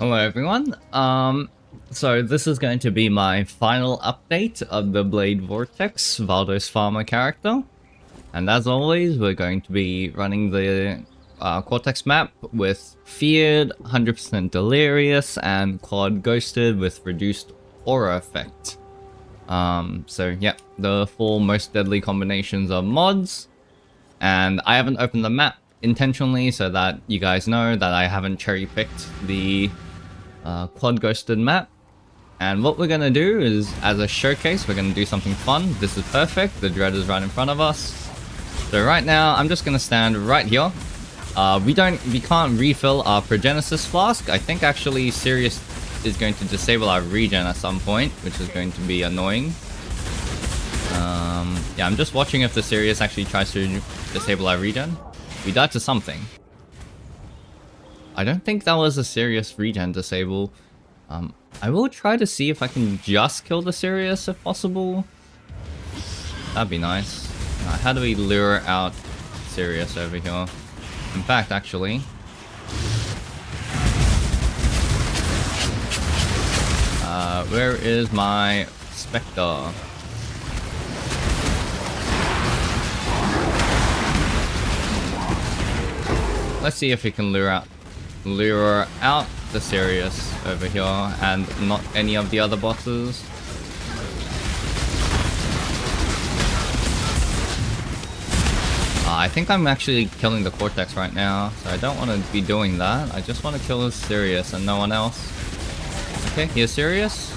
Hello everyone. So this is going to be my final update of the Blade Vortex Valdos Farmer character. And as always, we're going to be running the Cortex map with Feared, 100% Delirious, and Quad Ghosted with reduced aura effect. So yeah, the 4 most deadly combinations of mods. And I haven't opened the map intentionally so that you guys know that I haven't cherry-picked the Quad Ghosted map. And what we're going to do is, as a showcase, we're going to do something fun. This is perfect. The Dread is right in front of us. So right now, I'm just going to stand right here. We can't refill our Progenesis flask. I think actually Sirius is going to disable our regen at some point, which is going to be annoying. Yeah, I'm just watching if the Sirius actually tries to disable our regen. We died to something. I don't think that was a serious regen disable. I will try to see if I can just kill the Sirius if possible. That'd be nice. How do we lure out Sirius over here? In fact, actually... where is my Spectre? Let's see if we can lure out the Sirius over here and not any of the other bosses. I think I'm actually killing the Cortex right now, so I don't want to be doing that. I just want to kill the Sirius and no one else. Okay, here's Sirius.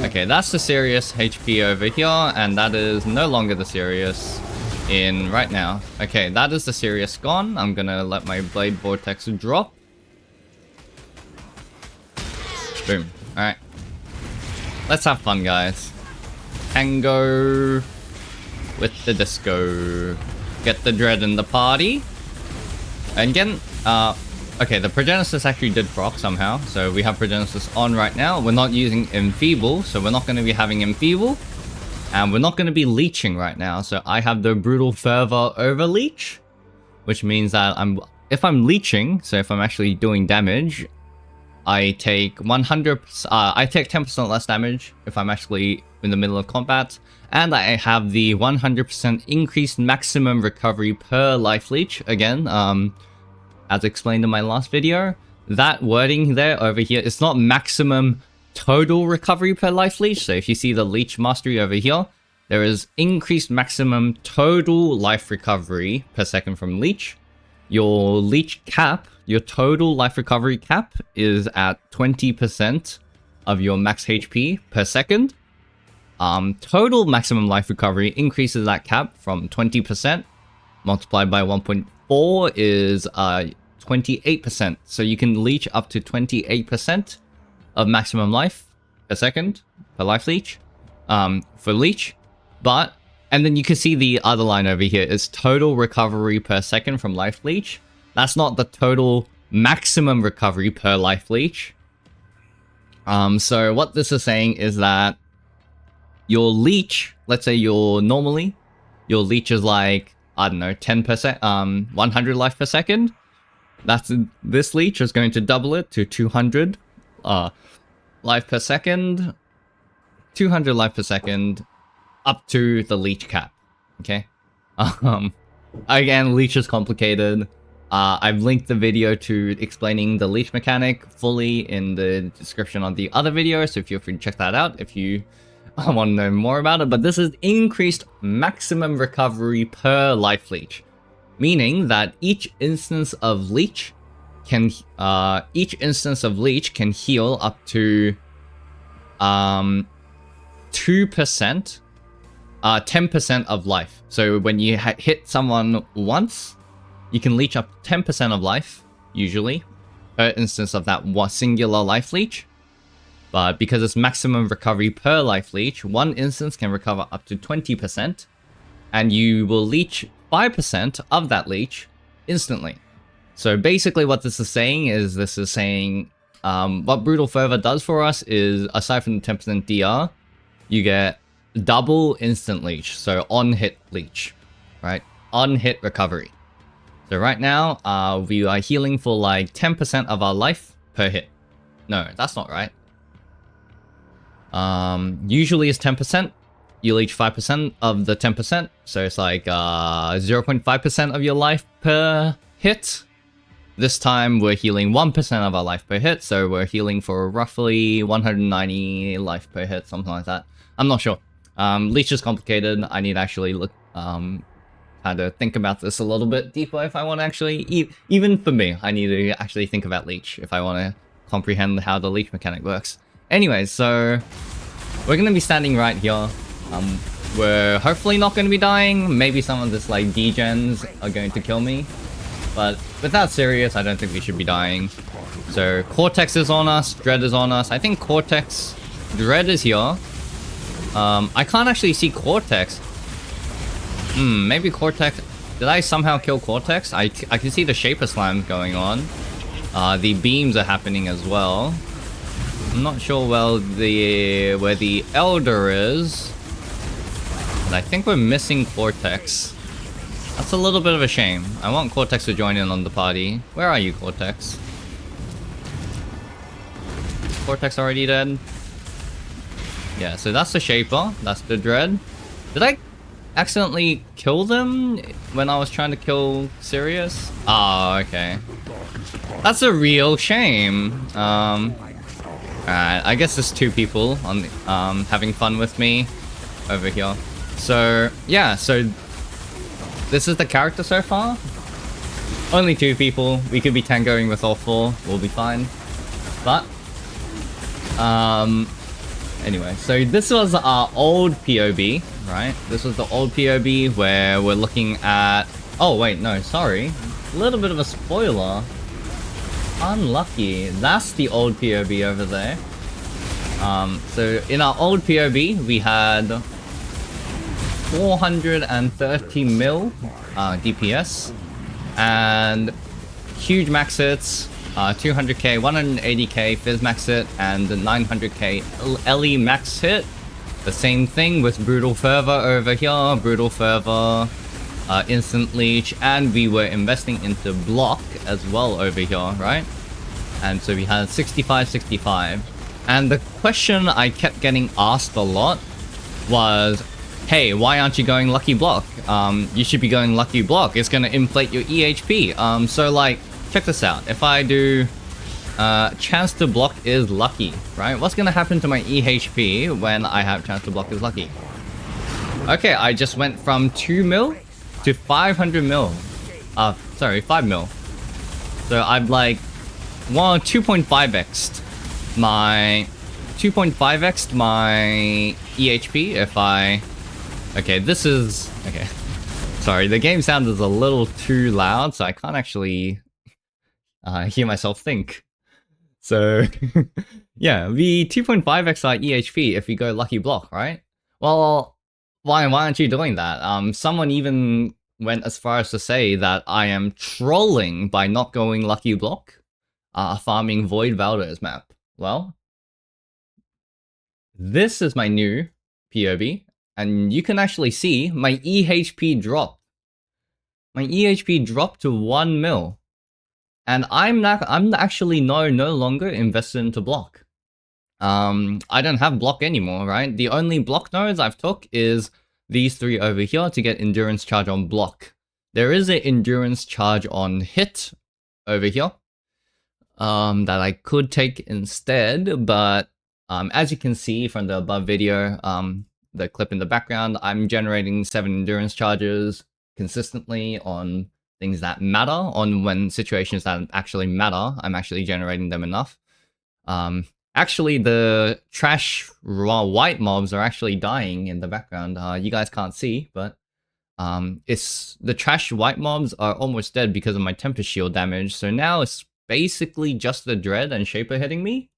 Okay, that's the Sirius HP over here, and that is no longer the Sirius in right now. Okay, that is the Sirius gone. I'm gonna let my Blade Vortex drop. Boom. Alright. Let's have fun, guys. Tango with the disco. Get the Dread in the party. And again, okay, the Progenesis actually did proc somehow, so we have Progenesis on right now. We're not using Enfeeble, so we're not going to be having Enfeeble. And we're not going to be leeching right now, so I have the Brutal Fervor over leech. Which means that if I'm leeching, so if I'm actually doing damage, I take 10% less damage if I'm actually in the middle of combat. And I have the 100% increased maximum recovery per life leech. Again, as explained in my last video, that wording there over here, it's not maximum total recovery per life leech. So if you see the leech mastery over here, there is increased maximum total life recovery per second from leech. Your leech cap, your total life recovery cap is at 20% of your max HP per second. Total maximum life recovery increases that cap from 20% multiplied by 1.4 is 28%. So you can leech up to 28% of maximum life per second per life leech for leech. And then you can see the other line over here is total recovery per second from life leech. That's not the total maximum recovery per life leech. So what this is saying is that your leech, let's say your leech is like, I don't know, 10%, 100 life per second. This leech is going to double it to 200 life per second, 200 life per second, up to the leech cap. Okay. Again, leech is complicated. I've linked the video to explaining the leech mechanic fully in the description of the other video, so feel free to check that out if you want to know more about it. But this is increased maximum recovery per life leech, meaning that each instance of leech can heal up to 2%, 10% of life. So when you hit someone once, you can leech up 10% of life, usually, per instance of that one singular life leech. But because it's maximum recovery per life leech, one instance can recover up to 20%, and you will leech 5% of that leech instantly. So basically what this is saying what Brutal Fervor does for us is, aside from the 10% DR, you get double instant leech, so on hit leech, right? On hit recovery. So right now, we are healing for like 10% of our life per hit. No, that's not right. Usually it's 10%. You leech 5% of the 10%. So it's like 0.5% of your life per hit. This time we're healing 1% of our life per hit. So we're healing for roughly 190 life per hit, something like that. I'm not sure. Leech is complicated. I need to actually look, had to think about this a little bit deeper if I want to actually, even for me, I need to actually think about leech if I want to comprehend how the leech mechanic works. Anyways, so we're going to be standing right here. We're hopefully not going to be dying. Maybe some of this like degens are going to kill me. But without serious, I don't think we should be dying. So Cortex is on us, Dread is on us. I think Cortex, Dread is here. I can't actually see Cortex. Maybe Cortex... Did I somehow kill Cortex? I can see the Shaper Slam going on. The beams are happening as well. I'm not sure where the Elder is. But I think we're missing Cortex. That's a little bit of a shame. I want Cortex to join in on the party. Where are you, Cortex? Cortex already dead? Yeah, so that's the Shaper. That's the Dread. Did I accidentally kill them when I was trying to kill Sirius? Oh, okay. That's a real shame. Alright, I guess there's two people on having fun with me over here. So, yeah, so this is the character so far. Only two people. We could be tangoing with all four. We'll be fine. But, anyway, so this was our old POB, right? This was the old POB where we're looking at... Oh, wait, no, sorry. A little bit of a spoiler. Unlucky. That's the old POB over there. So in our old POB, we had 430 mil DPS and huge max hits, 200k, 180k fizz max hit, and 900k LE max hit. The same thing with Brutal Fervor over here, Brutal Fervor, Instant Leech, and we were investing into Block as well over here, right? And so we had 65, 65. And the question I kept getting asked a lot was, hey, why aren't you going Lucky Block? You should be going Lucky Block. It's going to inflate your EHP. So, like, check this out. If I do Chance to Block is Lucky, right? What's going to happen to my EHP when I have Chance to Block is Lucky? Okay, I just went from 2 mil to 500 mil. Sorry, 5 mil. So, I've, like, 2.5x'd my 2.5x'd my EHP if I... Okay, this is... Okay. Sorry, the game sound is a little too loud, so I can't actually hear myself think. So, yeah, we 2.5x our EHP if we go Lucky Block, right? Well, why aren't you doing that? Someone even went as far as to say that I am trolling by not going Lucky Block, farming Void Valdos map. Well, this is my new POB, and you can actually see my EHP dropped. My EHP dropped to 1 mil, and I'm actually no longer invested into Block. I don't have Block anymore, right? The only Block nodes I've took is these three over here to get Endurance Charge on Block. There is an Endurance Charge on Hit over here that I could take instead, but as you can see from the above video, the clip in the background, I'm generating 7 endurance charges consistently on things that matter, on when situations that actually matter, I'm actually generating them enough. Actually, the trash raw white mobs are actually dying in the background. You guys can't see, but it's the trash white mobs are almost dead because of my Tempest Shield damage, so now it's basically just the Dread and Shaper hitting me.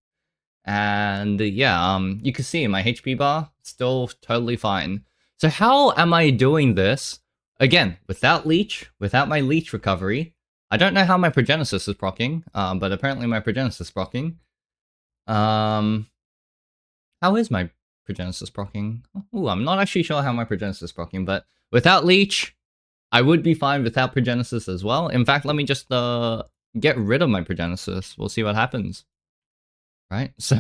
And yeah, you can see my HP bar still totally fine. So how am I doing this? Again, without Leech, without my Leech recovery. I don't know how my Progenesis is proccing, but apparently my Progenesis is proccing. How is my Progenesis proccing? Ooh, I'm not actually sure how my Progenesis is proccing, but without Leech, I would be fine without Progenesis as well. In fact, let me just get rid of my Progenesis. We'll see what happens. Right? So,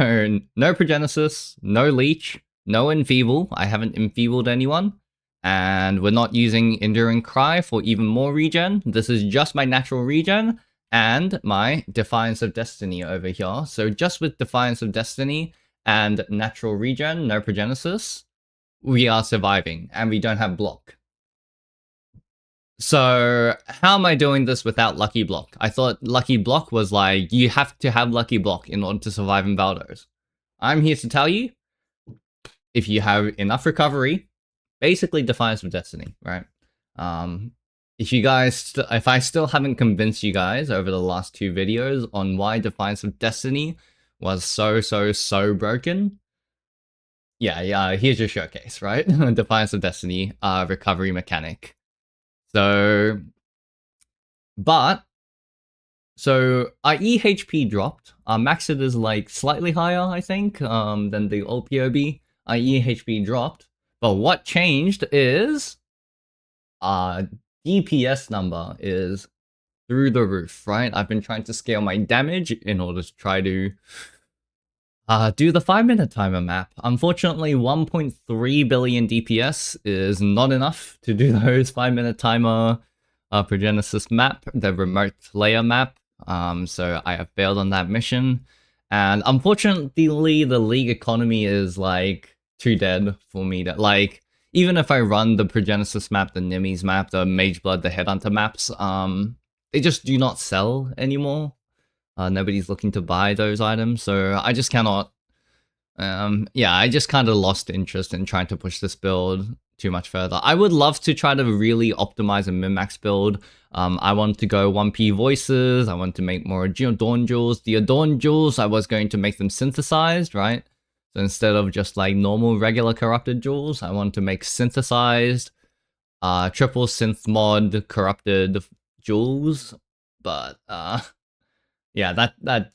no Progenesis, no Leech, no Enfeeble. I haven't enfeebled anyone. And we're not using Enduring Cry for even more regen. This is just my natural regen and my Defiance of Destiny over here. So just with Defiance of Destiny and natural regen, no Progenesis, we are surviving and we don't have block. So how am I doing this without Lucky Block? I thought Lucky Block was like, you have to have Lucky Block in order to survive in Valdos. I'm here to tell you, if you have enough recovery, basically Defiance of Destiny, right? If I still haven't convinced you guys over the last 2 videos on why Defiance of Destiny was so broken, yeah, here's your showcase, right? Defiance of Destiny, recovery mechanic. So our EHP dropped. Our Maxit is like slightly higher, I think, than the old POB. Our EHP dropped. But what changed is our DPS number is through the roof, right? I've been trying to scale my damage in order to try to do the 5-minute timer map. Unfortunately, 1.3 billion DPS is not enough to do those 5-minute timer Progenesis map, the remote layer map. So I have failed on that mission. And unfortunately, the league economy is like too dead for me to like. Even if I run the Progenesis map, the Nimmy's map, the Mageblood, the Headhunter maps, they just do not sell anymore. Nobody's looking to buy those items, so I just cannot. Yeah, I just kind of lost interest in trying to push this build too much further. I would love to try to really optimize a min-max build. I want to go 1P voices. I want to make more Adorn Jewels. The Adorn Jewels, I was going to make them synthesized, right? So instead of just like normal regular corrupted jewels, I want to make synthesized, triple synth mod corrupted jewels. But yeah, that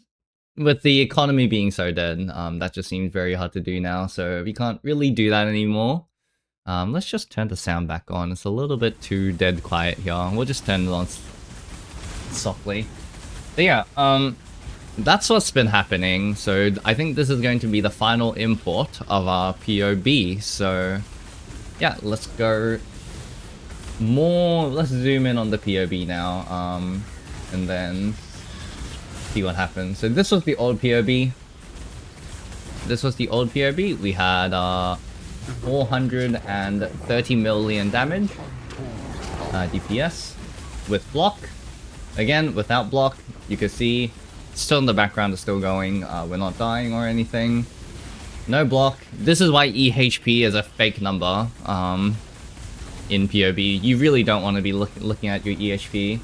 with the economy being so dead, that just seems very hard to do now. So we can't really do that anymore. Let's just turn the sound back on. It's a little bit too dead quiet here. We'll just turn it on softly. But yeah, that's what's been happening. So I think this is going to be the final import of our POB. So yeah, let's go more. Let's zoom in on the POB now, and then see what happens. So this was the old POB. We had 430 million damage, DPS with block. Again, without block, you can see still in the background is still going. We're not dying or anything. No block. This is why EHP is a fake number in POB. You really don't want to be looking at your EHP.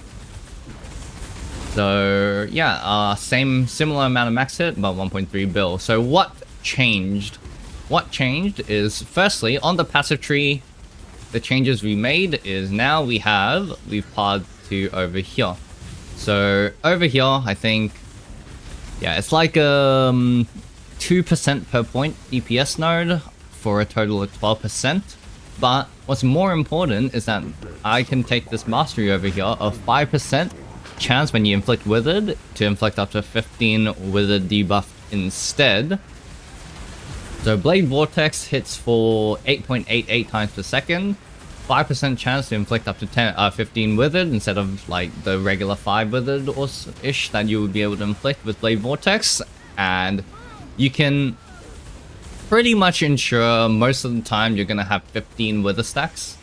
So yeah, similar amount of max hit, but 1.3 bill. So what changed? What changed is, firstly, on the passive tree, the changes we made is now we've pared to over here. So over here, I think, yeah, it's like 2% per point DPS node for a total of 12%. But what's more important is that I can take this mastery over here of 5% chance when you inflict withered to inflict up to 15 withered debuff instead. So Blade Vortex hits for 8.88 times per second, 5% chance to inflict up to 15 withered instead of like the regular 5 withered or ish that you would be able to inflict with Blade Vortex, and you can pretty much ensure most of the time you're gonna have 15 wither stacks.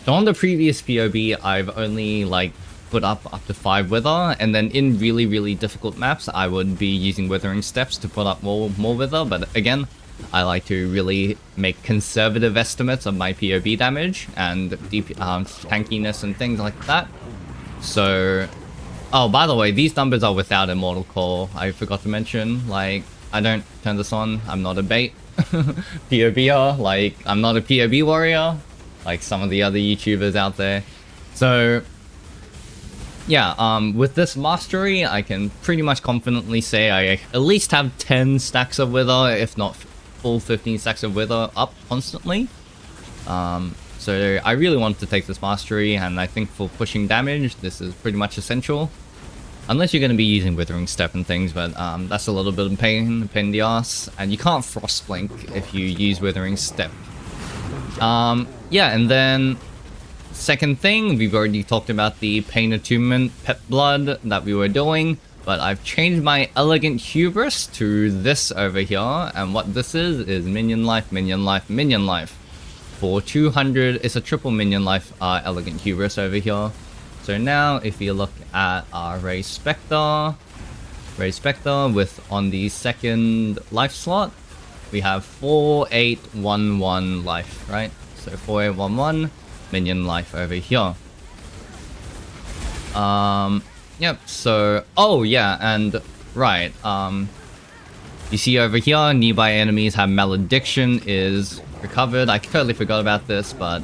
So on the previous POB, I've only like put up to 5 wither, and then in really difficult maps, I would be using withering steps to put up more wither. But again, I like to really make conservative estimates of my POB damage and tankiness and things like that. So, oh, by the way, these numbers are without Immortal Core. I forgot to mention, like, I don't turn this on. I'm not a bait POBer. Like, I'm not a POB warrior, like some of the other YouTubers out there. So, yeah, with this mastery, I can pretty much confidently say I at least have 10 stacks of wither, if not full 15 stacks of wither up constantly. So I really wanted to take this mastery, and I think for pushing damage, this is pretty much essential. Unless you're going to be using Withering Step and things, but that's a little bit of pain in the ass. And you can't Frost Blink if you use Withering Step. Yeah, and then second thing, we've already talked about the Pain Attunement Pet Blood that we were doing. But I've changed my Elegant Hubris to this over here. And what this is minion life, minion life, minion life. For 200, it's a triple minion life Elegant Hubris over here. So now, if you look at our Ray Spectre with on the second life slot, we have 4811 life, right? So 4811 minion life over here. Yep. So, oh yeah, and right. You see over here, nearby enemies have malediction is recovered. I totally forgot about this, but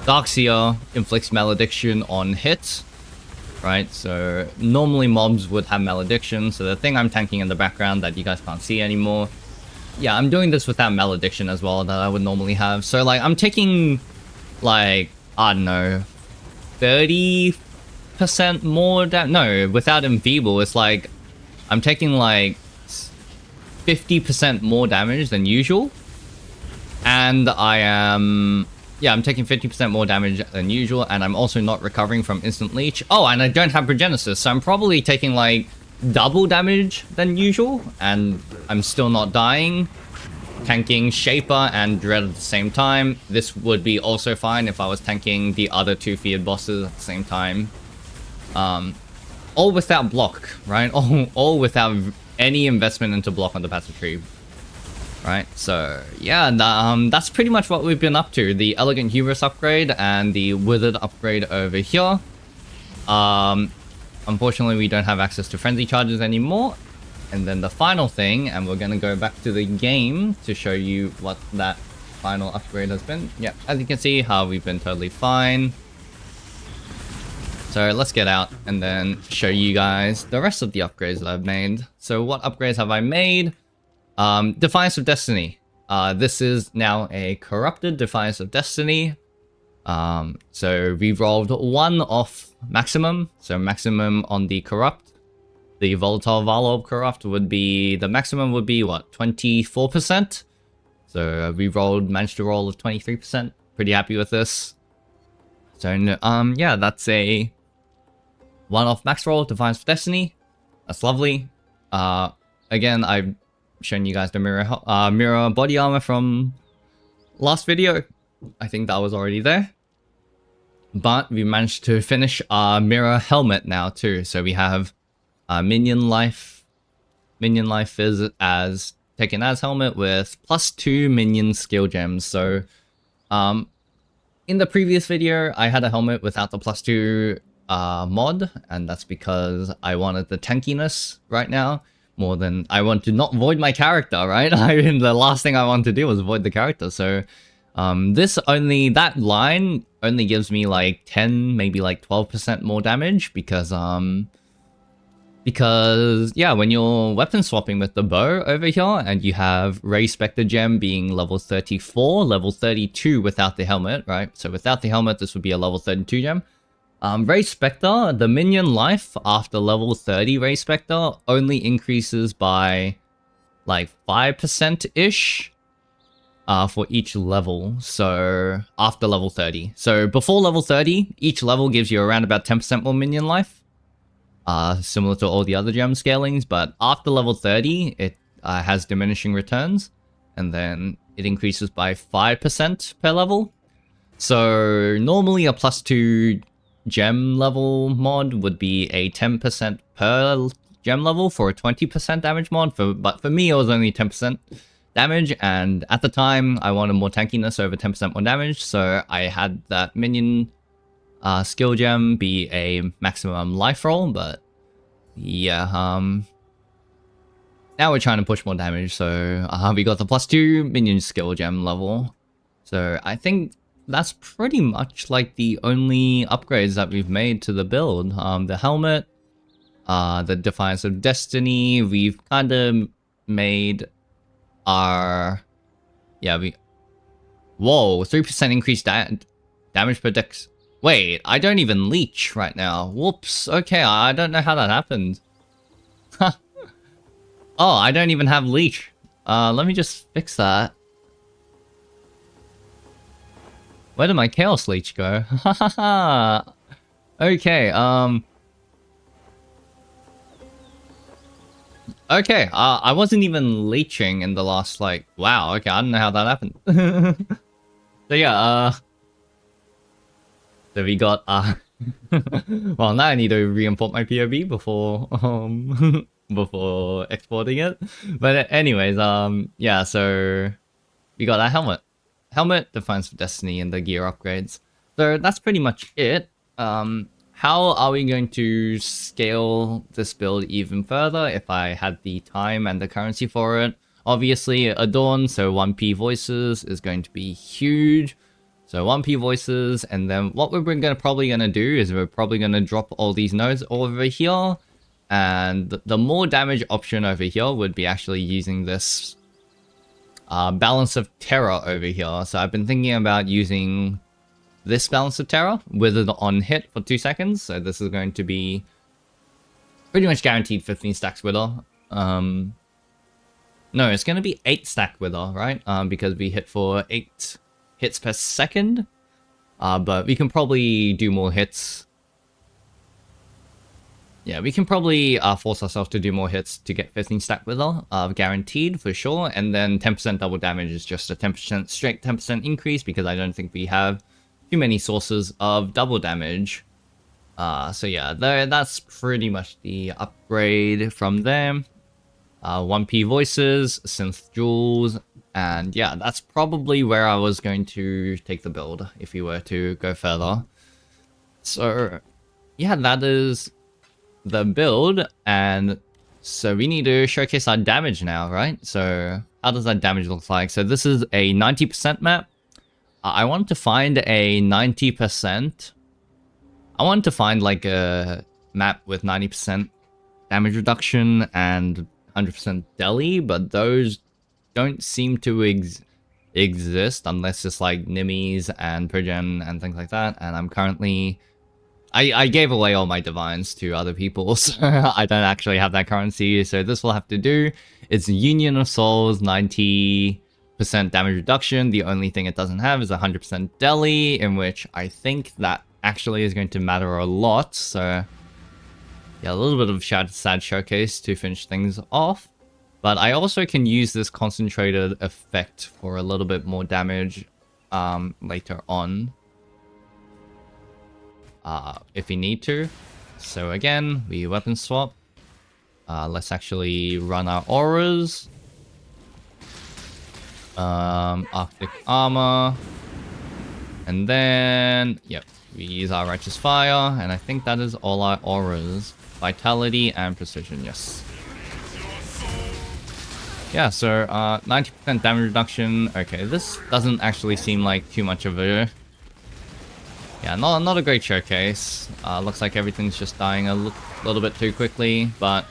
Darkseer inflicts malediction on hits, right? So normally mobs would have malediction. So the thing I'm tanking in the background that you guys can't see anymore, yeah, I'm doing this without malediction as well that I would normally have. So like I'm taking like, I don't know, 30% more damage. No, without Enfeeble, it's like I'm taking like 50% more damage than usual. And I am... yeah, I'm taking 50% more damage than usual, and I'm also not recovering from instant leech. Oh, and I don't have Progenesis, so I'm probably taking like double damage than usual, and I'm still not dying. Tanking Shaper and Dread at the same time. This would be also fine if I was tanking the other two feared bosses at the same time. All without block, right? All without any investment into block on the passive tree. Right, so yeah, that's pretty much what we've been up to. The Elegant Hubris upgrade and the Withered upgrade over here. Unfortunately, we don't have access to Frenzy Charges anymore. And then the final thing, and we're gonna go back to the game to show you what that final upgrade has been. Yeah, as you can see, how we've been totally fine. So let's get out and then show you guys the rest of the upgrades that I've made. So what upgrades have I made? Defiance of Destiny. This is now a corrupted Defiance of Destiny. So we rolled 1 off maximum. So maximum on the corrupt. The volatile Valorb corrupt would be, the maximum would be what, 24%? So we managed to roll a 23%. Pretty happy with this. So yeah, that's a 1 off max roll, Defiance of Destiny. That's lovely. Again, I've shown you guys the mirror body armor from last video. I think that was already there. But we managed to finish our mirror helmet now too. So we have minion life. Minion life is as taken as helmet with +2 minion skill gems. So in the previous video, I had a helmet without the +2 mod, and that's because I wanted the tankiness right now. More than I want to not void my character, right? The last thing I want to do was void the character. So that line only gives me like 10, maybe like 12% more damage because yeah, when you're weapon swapping with the bow over here and you have Ray Spectre gem being level 34, level 32 without the helmet, right? So without the helmet, this would be a level 32 gem. Ray Spectre, the minion life after level 30 Ray Spectre only increases by like 5%-ish for each level. So after level 30. So before level 30, each level gives you around about 10% more minion life. Similar to all the other gem scalings, but after level 30, it has diminishing returns. And then it increases by 5% per level. So normally a +2 gem level mod would be a 10% per gem level for a 20% damage mod, but for me it was only 10% damage, and at the time I wanted more tankiness over 10% more damage, so I had that minion skill gem be a maximum life roll. But yeah, now we're trying to push more damage, so we got the +2 minion skill gem level. So I think that's pretty much like the only upgrades that we've made to the build. The helmet, the Defiance of Destiny, we've kind of made our... yeah, Whoa, 3% increased damage per dex. Wait, I don't even leech right now. Whoops. Okay, I don't know how that happened. Oh, I don't even have leech. Let me just fix that. Where did my chaos leech go? Hahaha. Okay, okay, I wasn't even leeching in the last, like, wow, okay, I don't know how that happened. So yeah, so we got, well, now I need to re-import my POV before, before exporting it. But anyways, yeah, so we got a helmet. Helmet, Defiance of Destiny, and the gear upgrades. So that's pretty much it. How are we going to scale this build even further if I had the time and the currency for it? Obviously, Adorn, so 1p voices is going to be huge. So 1p voices, and then what we're probably gonna do is we're probably gonna drop all these nodes over here, and the more damage option over here would be actually using this balance of terror over here. So I've been thinking about using this balance of terror with it on hit for 2 seconds. So this is going to be pretty much guaranteed 15 stacks wither. No, it's going to be 8 stack wither, right? Because we hit for 8 hits per second. But we can probably do more hits. Yeah, we can probably force ourselves to do more hits to get 15 stack wither, guaranteed for sure. And then 10% double damage is just a 10% straight 10% increase because I don't think we have too many sources of double damage. So yeah, that's pretty much the upgrade from them. 1p voices, synth jewels, and yeah, that's probably where I was going to take the build if we were to go further. So yeah, that is the build, and so we need to showcase our damage now, right? So how does that damage look like? So this is a 90% map. I want to find a 90%. I want to find like a map with 90% damage reduction and 100% deli, but those don't seem to exist unless it's like Nimis and Progen and things like that. And I'm currently... I gave away all my divines to other people, so I don't actually have that currency, so this will have to do. It's Union of Souls, 90% damage reduction. The only thing it doesn't have is 100% deli, in which I think that actually is going to matter a lot, so... yeah, a little bit of sad showcase to finish things off. But I also can use this concentrated effect for a little bit more damage later on. If we need to. So again, we weapon swap. Let's actually run our auras. Arctic armor. And then, yep, we use our righteous fire, and I think that is all our auras. Vitality and precision, yes. Yeah, so 90% damage reduction. Okay, this doesn't actually seem like too much of a... yeah, not a great showcase. Looks like everything's just dying a little bit too quickly, but...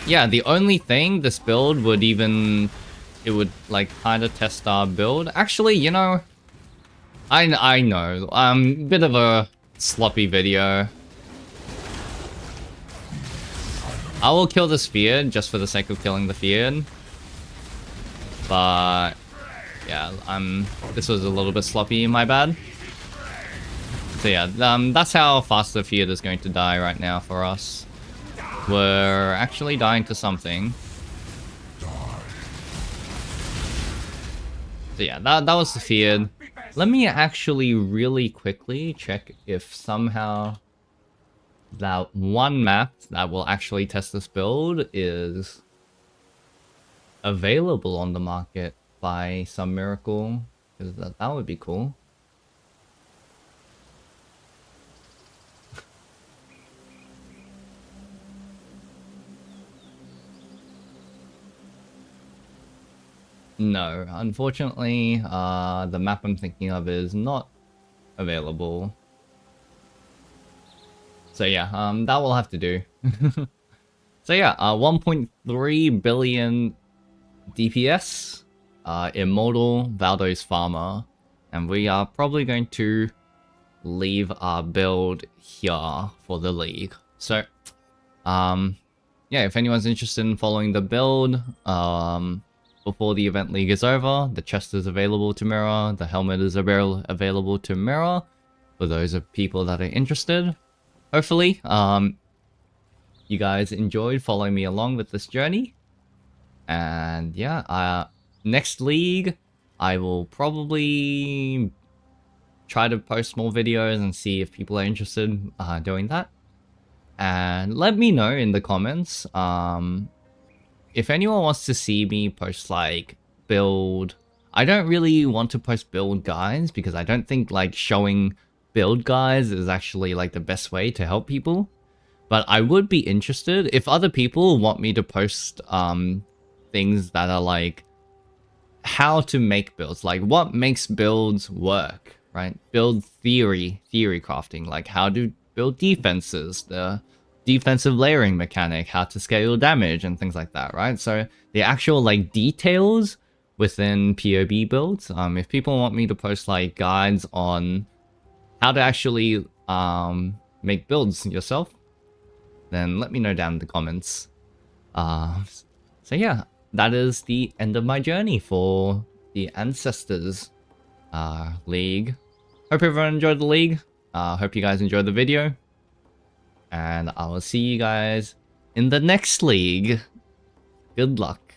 yeah, the only thing this build would even... it would, like, kind of test our build. Actually, you know... I know. Bit of a sloppy video. I will kill the Sphere just for the sake of killing the Feared. But... yeah, this was a little bit sloppy, my bad. So yeah, that's how fast the Feared is going to die right now for us. We're actually dying to something. So yeah, that was the Feared. Let me actually really quickly check if somehow that one map that will actually test this build is available on the market by some miracle. Because that would be cool. No, unfortunately, the map I'm thinking of is not available. So yeah, that will have to do. So yeah, 1.3 billion DPS. Immortal, Valdos Farmer, and we are probably going to leave our build here for the league. So, yeah, if anyone's interested in following the build, before the event league is over, the chest is available to mirror, the helmet is available to mirror, for those of people that are interested. Hopefully, you guys enjoyed following me along with this journey. And yeah, next league, I will probably try to post more videos and see if people are interested doing that. And let me know in the comments if anyone wants to see me post like build. I don't really want to post build guides because I don't think like showing build guides is actually like the best way to help people. But I would be interested if other people want me to post things that are like how to make builds, like what makes builds work, right? Build theory crafting, like how to build defenses, the defensive layering mechanic, how to scale damage and things like that, right? So the actual like details within PoB builds, if people want me to post like guides on how to actually make builds yourself, then let me know down in the comments. So yeah, that is the end of my journey for the Ancestors League. Hope everyone enjoyed the league. Hope you guys enjoyed the video. And I will see you guys in the next league. Good luck.